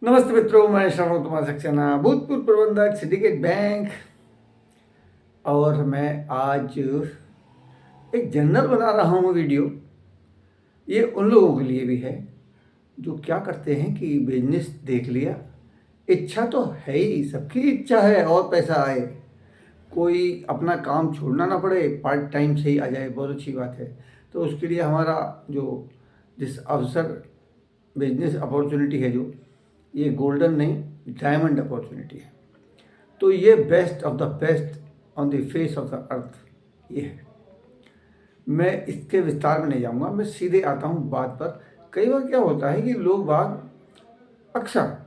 नमस्ते मित्रों, मैं श्रवण कुमार सक्सेना, भूतपूर्व प्रबंधक सिंडिकेट बैंक। और मैं आज एक जर्नल बना रहा हूँ वीडियो। ये उन लोगों के लिए भी है जो क्या करते हैं कि बिजनेस देख लिया, इच्छा तो है ही, सबकी इच्छा है और पैसा आए, कोई अपना काम छोड़ना ना पड़े, पार्ट टाइम से ही आ जाए, बहुत अच्छी बात है। तो उसके लिए हमारा जिस अवसर बिजनेस अपॉर्चुनिटी है, जो ये गोल्डन नहीं डायमंड अपॉर्चुनिटी है। तो ये best of the best on the face of the earth ये है। मैं इसके विस्तार में नहीं जाऊंगा, मैं सीधे आता हूँ बात पर। कई बार क्या होता है कि लोग बाग अक्सर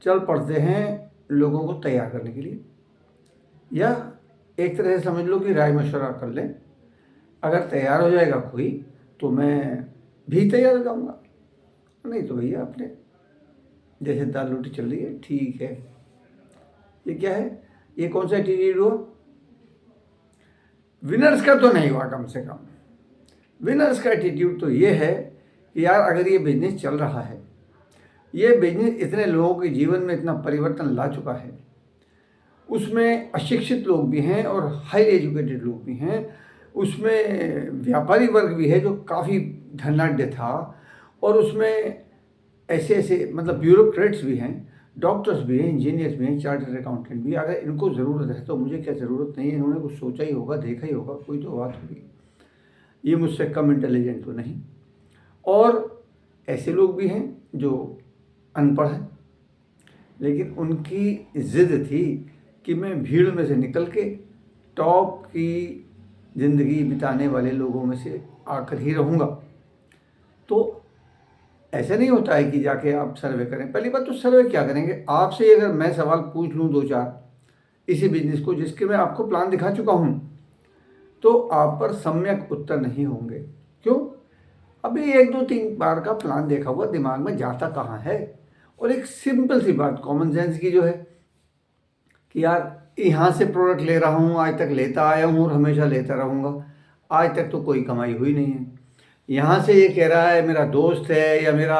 चल पड़ते हैं लोगों को तैयार करने के लिए, या एक तरह से समझ लो कि राय मशवरा कर लें, अगर तैयार हो जाएगा कोई तो मैं भी तैयार हो जाऊंगा, नहीं तो भैया अपने जैसे दाल रोटी चल रही है ठीक है। ये क्या है, ये कौन सा एटीट्यूड हुआ? विनर्स का तो नहीं हुआ, कम से कम विनर्स का एटीट्यूड तो ये है कि यार अगर ये बिजनेस चल रहा है, ये बिजनेस इतने लोगों के जीवन में इतना परिवर्तन ला चुका है, उसमें अशिक्षित लोग भी हैं और हाई एजुकेटेड लोग भी हैं, उसमें व्यापारी वर्ग भी है जो काफ़ी धनाढ्य था, और उसमें ऐसे ऐसे मतलब ब्यूरोक्रेट्स भी हैं, डॉक्टर्स भी हैं, इंजीनियर्स भी हैं, चार्टर्ड अकाउंटेंट भी। अगर इनको ज़रूरत है तो मुझे क्या ज़रूरत नहीं है, इन्होंने कुछ सोचा ही होगा, देखा ही होगा, कोई तो बात होगी, ये मुझसे कम इंटेलिजेंट तो नहीं। और ऐसे लोग भी हैं जो अनपढ़ हैं, लेकिन उनकी ज़िद थी कि मैं भीड़ में से निकल के टॉप की ज़िंदगी बिताने वाले लोगों में से आकर ही रहूँगा। तो ऐसे नहीं होता है कि जाके आप सर्वे करें। पहली बात तो सर्वे क्या करेंगे, आपसे अगर मैं सवाल पूछ लूँ दो चार इसी बिजनेस को जिसके मैं आपको प्लान दिखा चुका हूँ, तो आप पर सम्यक उत्तर नहीं होंगे। क्यों? अभी एक दो तीन बार का प्लान देखा हुआ दिमाग में जाता कहाँ है। और एक सिंपल सी बात कॉमन सेंस की जो है कि यार यहाँ से प्रोडक्ट ले रहा हूँ, आज तक लेता आया हूँ और हमेशा लेता रहूँगा, आज तक तो कोई कमाई हुई नहीं है। यहाँ से ये कह रहा है मेरा दोस्त है या मेरा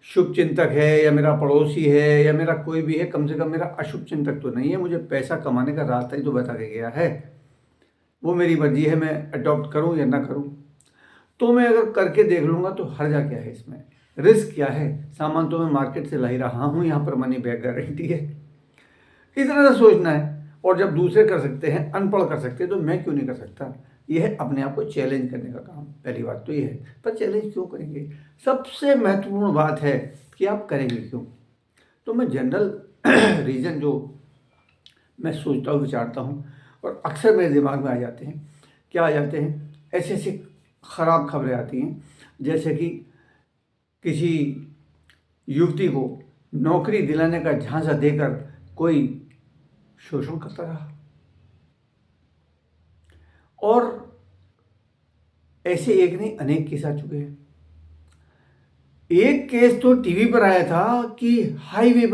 शुभ चिंतक है या मेरा पड़ोसी है या मेरा कोई भी है, कम से कम मेरा अशुभ चिंतक तो नहीं है, मुझे पैसा कमाने का रास्ता ही तो बता के गया है, वो मेरी मर्जी है मैं अडॉप्ट करूँ या ना करूँ। तो मैं अगर करके देख लूँगा तो हर्जा क्या है इसमें, रिस्क क्या है? सामान तो मैं मार्केट से ला ही रहा हूँ, यहाँ पर मनी बैक गारंटी है, इतना सा सोचना है। और जब दूसरे कर सकते हैं, अनपढ़ कर सकते हैं, तो मैं क्यों नहीं कर सकता? यह है अपने आप को चैलेंज करने का काम। पहली बात तो ये है, पर चैलेंज क्यों करेंगे? सबसे महत्वपूर्ण बात है कि आप करेंगे क्यों। तो मैं जनरल रीज़न जो मैं सोचता हूँ, विचारता हूँ, और अक्सर मेरे दिमाग में आ जाते हैं। क्या आ जाते हैं? ऐसे ऐसे ख़राब खबरें आती हैं, जैसे कि किसी युवती को नौकरी दिलाने का झांसा देकर कोई शोषण करता रहा, और ऐसे एक नहीं अनेक केस आ चुके हैं। एक केस तो टीवी पर आया था कि हाईवे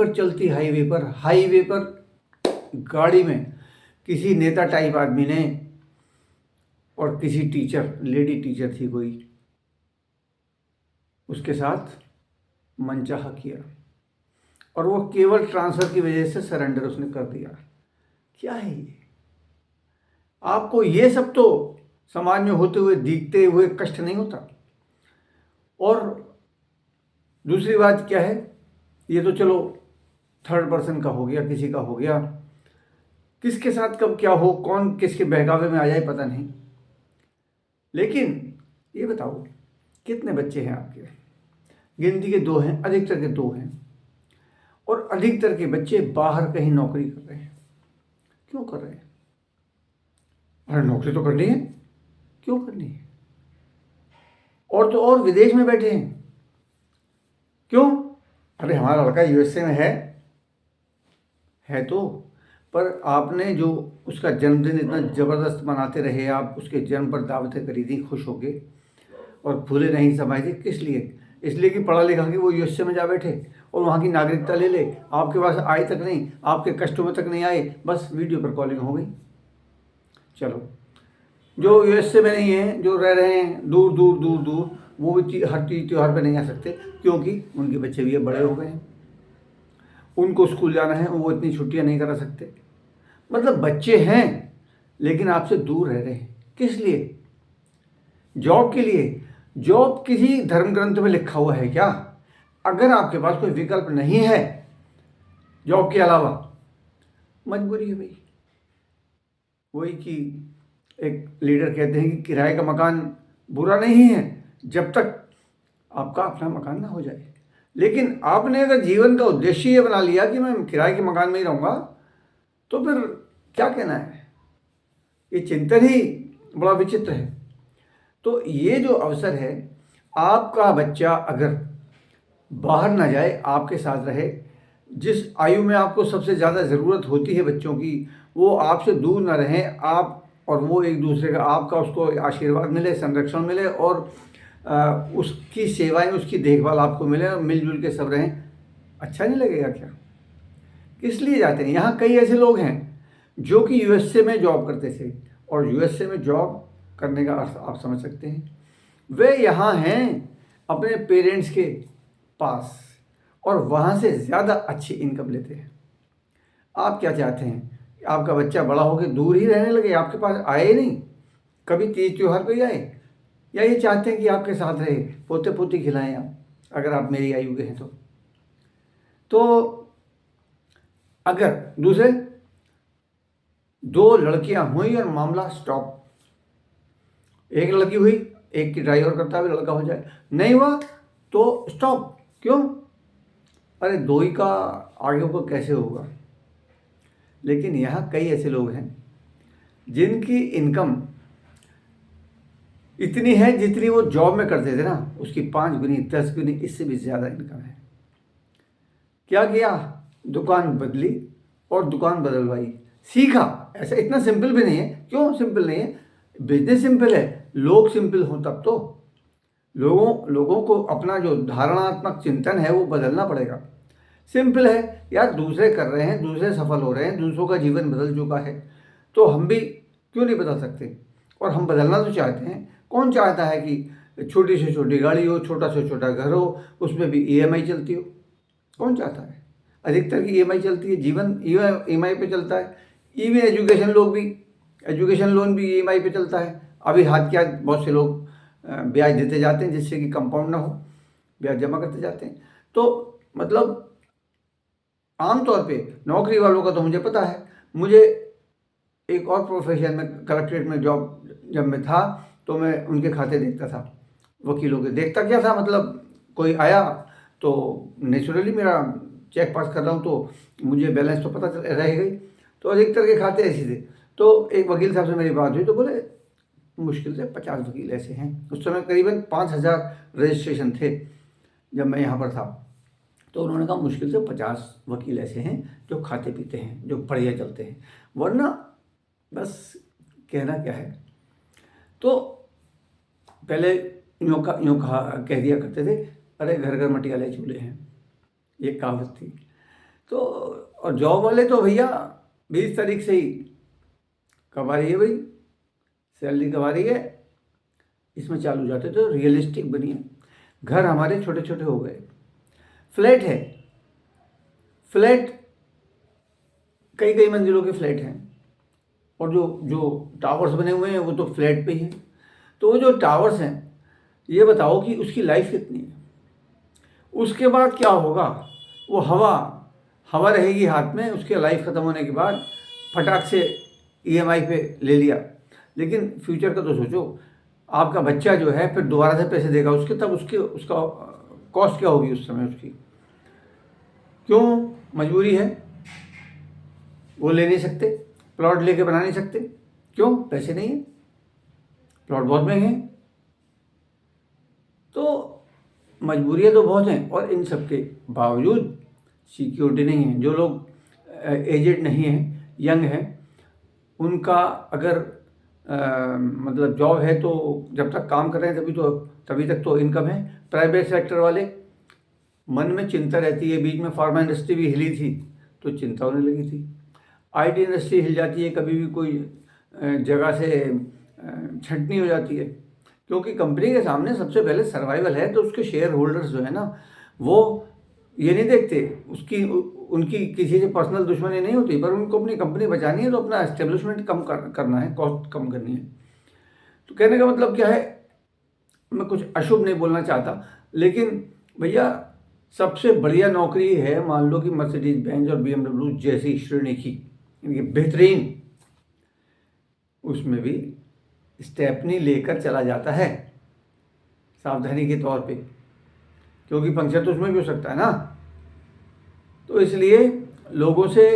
पर गाड़ी में किसी नेता टाइप आदमी ने और किसी टीचर, लेडी टीचर थी कोई, उसके साथ मनचाहा किया, और वो केवल ट्रांसफर की वजह से सरेंडर उसने कर दिया। क्या है ये? आपको ये सब तो समाज में होते हुए दिखते हुए कष्ट नहीं होता? और दूसरी बात क्या है, ये तो चलो थर्ड पर्सन का हो गया, किसी का हो गया, किसके साथ कब क्या हो, कौन किसके बहकावे में आ जाए पता नहीं। लेकिन ये बताओ कितने बच्चे हैं आपके? गिनती के दो हैं, अधिकतर के दो हैं, और अधिकतर के बच्चे बाहर कहीं नौकरी कर रहे हैं। क्यों कर रहे हैं? अरे नौकरी तो करनी है, क्यों करनी है? और तो और विदेश में बैठे हैं, क्यों? अरे हमारा लड़का यूएसए में है तो, पर आपने जो उसका जन्मदिन इतना ज़बरदस्त मनाते रहे, आप उसके जन्म पर दावतें करी थी खुश हो गए, और फूले नहीं समाये थे, किस लिए? इसलिए कि पढ़ा लिखा कि वो यूएसए में जा बैठे और वहाँ की नागरिकता ले ले, आपके पास आए तक नहीं, आपके कस्टों में तक नहीं आए, बस वीडियो पर कॉलिंग हो गई। चलो, जो यूएसए में नहीं है, जो रह रहे हैं दूर दूर दूर दूर, वो भी हर तीज त्यौहार पर नहीं आ सकते, क्योंकि उनके बच्चे भी अब बड़े हो गए हैं। उनको स्कूल जाना है, वो इतनी छुट्टियां नहीं करा सकते। मतलब बच्चे हैं लेकिन आपसे दूर रह रहे हैं। किस लिए? जॉब के लिए। जॉब किसी धर्म ग्रंथ में लिखा हुआ है क्या? अगर आपके पास कोई विकल्प नहीं है जॉब के अलावा, मजबूरी है भाई। वही कि एक लीडर कहते हैं कि किराए का मकान बुरा नहीं है जब तक आपका अपना मकान ना हो जाए। लेकिन आपने अगर जीवन का उद्देश्य ये बना लिया कि मैं किराए के मकान में ही रहूँगा, तो फिर क्या कहना है? ये चिंतन ही बड़ा विचित्र है। तो ये जो अवसर है, आपका बच्चा अगर बाहर ना जाए, आपके साथ रहे, जिस आयु में आपको सबसे ज़्यादा ज़रूरत होती है बच्चों की, वो आपसे दूर ना रहें, आप और वो एक दूसरे का, आपका उसको आशीर्वाद मिले, संरक्षण मिले और उसकी सेवाएं, उसकी देखभाल आपको मिले और मिलजुल के सब रहें। अच्छा नहीं लगेगा क्या? किस लिए जाते हैं? यहाँ कई ऐसे लोग हैं जो कि यूएसए में जॉब करते थे, और यूएसए में जॉब करने का अर्थ आप समझ सकते हैं। वे यहाँ हैं अपने पेरेंट्स के पास और वहाँ से ज़्यादा अच्छी इनकम लेते हैं। आप क्या चाहते हैं? आपका बच्चा बड़ा होकर दूर ही रहने लगे, आपके पास आए ही नहीं, कभी तीज त्योहार पे आए? या ये चाहते हैं कि आपके साथ रहे, पोते पोती खिलाएं आप, अगर आप मेरी आयु के हैं तो अगर दूसरे दो लड़कियां हुई और मामला स्टॉप, एक लड़की हुई, एक की ड्राइवर करता हुआ लड़का हो जाए, नहीं हुआ तो स्टॉप। क्यों? अरे दो ही का आगे ऊपर कैसे होगा? लेकिन यहाँ कई ऐसे लोग हैं जिनकी इनकम इतनी है जितनी वो जॉब में करते थे ना, उसकी 5 गुनी 10 गुनी इससे भी ज़्यादा इनकम है। क्या किया? दुकान बदली और दुकान बदलवाई, सीखा। ऐसा इतना सिंपल भी नहीं है। क्यों सिंपल नहीं है? बिजनेस सिंपल है, लोग सिंपल हों तब तो। लोगों को अपना जो धारणात्मक चिंतन है वो बदलना पड़ेगा। सिंपल है यार, दूसरे कर रहे हैं, दूसरे सफल हो रहे हैं, दूसरों का जीवन बदल चुका है, तो हम भी क्यों नहीं बदल सकते? और हम बदलना तो चाहते हैं। कौन चाहता है कि छोटी से छोटी गाड़ी हो, छोटा से छोटा घर हो, उसमें भी ईएमआई चलती हो? कौन चाहता है? अधिकतर की ईएमआई चलती है, जीवन ईएमआई पे चलता है। इवन एजुकेशन लोन भी ईएमआई पे चलता है। अभी हाथ क्या, बहुत से लोग ब्याज देते जाते हैं जिससे कि कंपाउंड ना हो, ब्याज जमा करते जाते हैं। तो मतलब आमतौर पे नौकरी वालों का तो मुझे पता है। मुझे एक और प्रोफेशन में, कलेक्ट्रेट में जॉब जब मैं था, तो मैं उनके खाते देखता था, वकीलों के। देखता क्या था, मतलब कोई आया तो नेचुरली मेरा चेक पास कर रहा हूँ तो मुझे बैलेंस तो पता रह गई। तो अधिकतर के खाते ऐसे थे। तो एक वकील साहब से मेरी बात हुई तो बोले मुश्किल से 50 वकील ऐसे हैं। उस समय करीबन 5,000 रजिस्ट्रेशन थे जब मैं यहाँ पर था। तो उन्होंने कहा मुश्किल से 50 वकील ऐसे हैं जो खाते पीते हैं, जो बढ़िया चलते हैं, वरना बस कहना क्या है। तो पहले यूँ कह दिया करते थे, अरे घर घर मटियाले चूल्हे हैं, ये कहावत थी। तो और जॉब वाले तो भैया 20 तारीख से ही कब आ रही है भाई, सैलरी कब आ रही है, इसमें चालू जाते। तो रियलिस्टिक बनिए। घर हमारे छोटे छोटे हो गए। फ्लैट है, फ्लैट कई कई मंजिलों के फ्लैट हैं, और जो टावर्स बने हुए हैं वो तो फ्लैट पे ही हैं। तो वो जो टावर्स हैं, ये बताओ कि उसकी लाइफ कितनी है? उसके बाद क्या होगा? वो हवा रहेगी हाथ में, उसके लाइफ ख़त्म होने के बाद फटाक से ईएमआई पे ले लिया। लेकिन फ्यूचर का तो सोचो, आपका बच्चा जो है फिर दोबारा से पैसे देगा उसके, तब उसका कॉस्ट क्या होगी उस समय उसकी? क्यों? मजबूरी है, वो ले नहीं सकते, प्लॉट लेके बना नहीं सकते। क्यों? पैसे नहीं है, प्लॉट बहुत महंगे हैं। तो मजबूरियाँ तो बहुत हैं, और इन सब के बावजूद सिक्योरिटी नहीं है। जो लोग एजेड नहीं हैं, यंग हैं, उनका अगर मतलब जॉब है तो जब तक काम कर रहे हैं तभी तक तो इनकम है। प्राइवेट सेक्टर वाले, मन में चिंता रहती है। बीच में फार्मा इंडस्ट्री भी हिली थी तो चिंता होने लगी थी। आईटी इंडस्ट्री हिल जाती है, कभी भी कोई जगह से छंटनी हो जाती है, क्योंकि कंपनी के सामने सबसे पहले सर्वाइवल है। तो उसके शेयर होल्डर्स जो है ना, वो ये नहीं देखते, उनकी किसी से पर्सनल दुश्मनी नहीं होती, पर उनको अपनी कंपनी बचानी है तो अपना एस्टेब्लिशमेंट कम करना है, कॉस्ट कम करनी है। तो कहने का मतलब क्या है, मैं कुछ अशुभ नहीं बोलना चाहता, लेकिन भैया सबसे बढ़िया नौकरी है, मान लो कि मर्सिडीज बेंज और BMW जैसी श्रेणी की, इनकी बेहतरीन, उसमें भी स्टेपनी लेकर चला जाता है सावधानी के तौर पे, क्योंकि पंक्चर तो उसमें भी हो सकता है ना। तो इसलिए लोगों से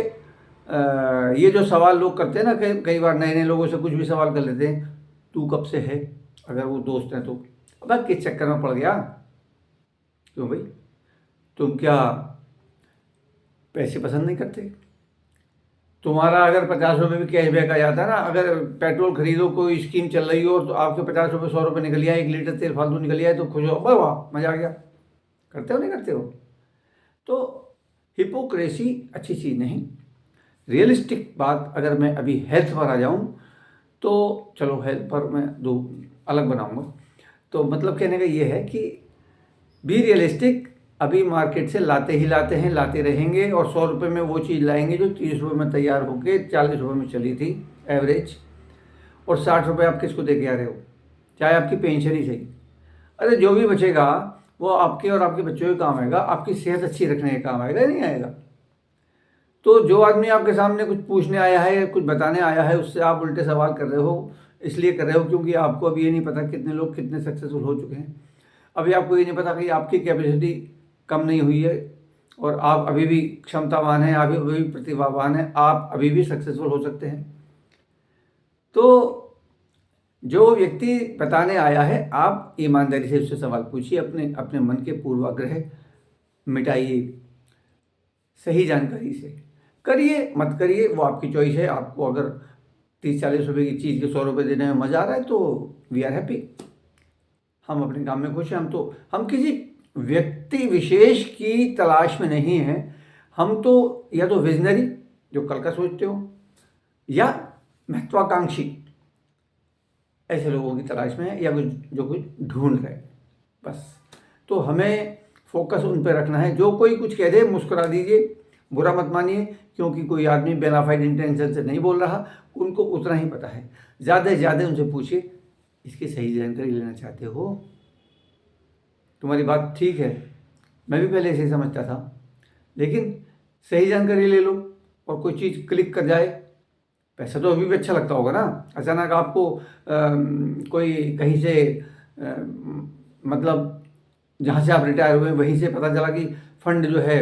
ये जो सवाल लोग करते हैं ना, कई बार नए नए लोगों से कुछ भी सवाल कर लेते हैं, तू कब से है, अगर वो दोस्त हैं तो, अब किस चक्कर में पड़ गया, क्यों भाई, तुम क्या पैसे पसंद नहीं करते? तुम्हारा अगर 50 रुपये भी कैशबैक आ जाता है ना, अगर पेट्रोल खरीदो, कोई स्कीम चल रही हो तो आपके 50 रुपये 100 रुपये निकल आए, 1 लीटर तेल फालतू निकल आए, तो खुश हो, वाह वाह मजा आ गया। करते हो नहीं करते हो? तो हिपोक्रेसी अच्छी चीज़ नहीं। रियलिस्टिक बात अगर मैं अभी हेल्थ पर आ जाऊं तो चलो हेल्थ पर मैं दो अलग बनाऊंगा। तो मतलब कहने का ये है कि बी रियलिस्टिक, अभी मार्केट से लाते ही लाते हैं, लाते रहेंगे, और 100 रुपये में वो चीज़ लाएंगे जो 30 रुपये में तैयार होकर 40 रुपये में चली थी एवरेज, और 60 रुपये आप किसको दे के आ रहे हो, चाहे आपकी पेंशन ही सही। अरे जो भी बचेगा वो आपके और आपके बच्चों के काम आएगा, आपकी सेहत अच्छी रखने के काम आएगा, नहीं आएगा? तो जो आदमी आपके सामने कुछ पूछने आया है, कुछ बताने आया है, उससे आप उल्टे सवाल कर रहे हो, इसलिए कर रहे हो क्योंकि आपको अभी ये नहीं पता कितने लोग कितने सक्सेसफुल हो चुके हैं। अभी आपको ये नहीं पता कि आपकी कैपेसिटी कम नहीं हुई है, और आप अभी भी क्षमतावान हैं, आप अभी भी प्रतिभावान हैं, आप अभी भी सक्सेसफुल हो सकते हैं। तो जो व्यक्ति बताने आया है, आप ईमानदारी से उससे सवाल पूछिए, अपने अपने मन के पूर्वाग्रह मिटाइए, सही जानकारी से करिए, मत करिए वो आपकी चॉइस है। आपको अगर 30-40 रुपये की चीज़ के 100 रुपये देने में मज़ा आ रहा है तो वी आर हैप्पी, हम अपने काम में खुश हैं। हम किसी व्यक्ति विशेष की तलाश में नहीं हैं, हम तो या तो विजनरी जो कल का सोचते हो, या महत्वाकांक्षी ऐसे लोगों की तलाश में है, या कुछ जो कुछ ढूंढ रहे, बस। तो हमें फोकस उन पर रखना है। जो कोई कुछ कह दे मुस्कुरा दीजिए, बुरा मत मानिए, क्योंकि कोई आदमी बेनाफाइड इंटेंशन से नहीं बोल रहा, उनको उतना ही पता है। ज़्यादा से ज़्यादा उनसे पूछिए, इसकी सही जानकारी लेना चाहते हो? तुम्हारी बात ठीक है, मैं भी पहले ऐसे समझता था, लेकिन सही जानकारी ले लो, और कोई चीज़ क्लिक कर जाए, पैसा तो अभी भी अच्छा लगता होगा ना। अचानक आपको कोई कहीं से मतलब जहाँ से आप रिटायर हुए वहीं से पता चला कि फंड जो है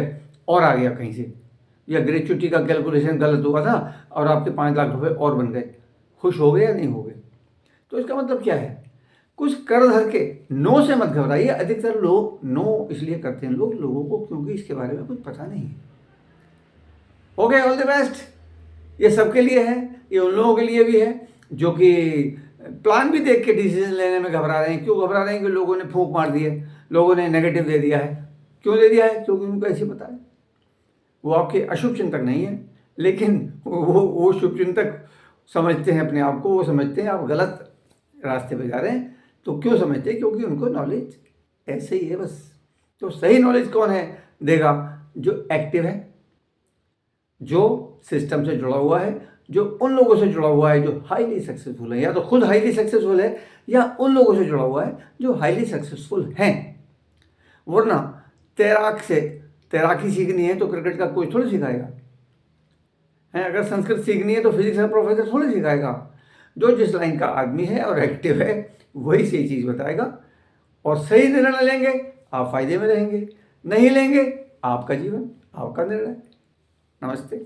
और आ गया कहीं से, या ग्रेच्युटी का कैलकुलेशन गलत हुआ था और आपके 5 लाख रुपए और बन गए, खुश हो गए या नहीं हो गए? तो इसका मतलब क्या है, कुछ कर धर के नो से मत घबराइए। अधिकतर लोग नो इसलिए करते हैं लोगों को क्योंकि इसके बारे में कुछ पता नहीं है। Okay, all the best. ये सबके लिए है, ये उन लोगों के लिए भी है जो कि प्लान भी देख के डिसीजन लेने में घबरा रहे हैं। क्यों घबरा रहे हैं? कि लोगों ने फूंक मार दी है, लोगों ने नेगेटिव दे दिया है। क्यों दे दिया है? क्योंकि उनको ऐसे पता है। वो आपके अशुभ चिंतक नहीं है, लेकिन वो शुभ चिंतक समझते हैं अपने आप को, वो समझते हैं आप गलत रास्ते पे जा रहे हैं। तो क्यों समझते हैं? क्योंकि उनको नॉलेज ऐसे ही है बस। तो सही नॉलेज कौन है देगा? जो एक्टिव है, जो सिस्टम से जुड़ा हुआ है, जो उन लोगों से जुड़ा हुआ है जो हाईली सक्सेसफुल है, या तो खुद हाईली सक्सेसफुल है या उन लोगों से जुड़ा हुआ है जो हाईली सक्सेसफुल हैं। वरना तैराकी सीखनी है तो क्रिकेट का कोच थोड़ी सिखाएगा है, अगर संस्कृत सीखनी है तो फिजिक्स का प्रोफेसर थोड़ी सिखाएगा। जो जिस लाइन का आदमी है और एक्टिव है वही सही चीज़ बताएगा, और सही निर्णय लेंगे आप फायदे में रहेंगे, नहीं लेंगे आपका जीवन आपका निर्णय। नमस्ते।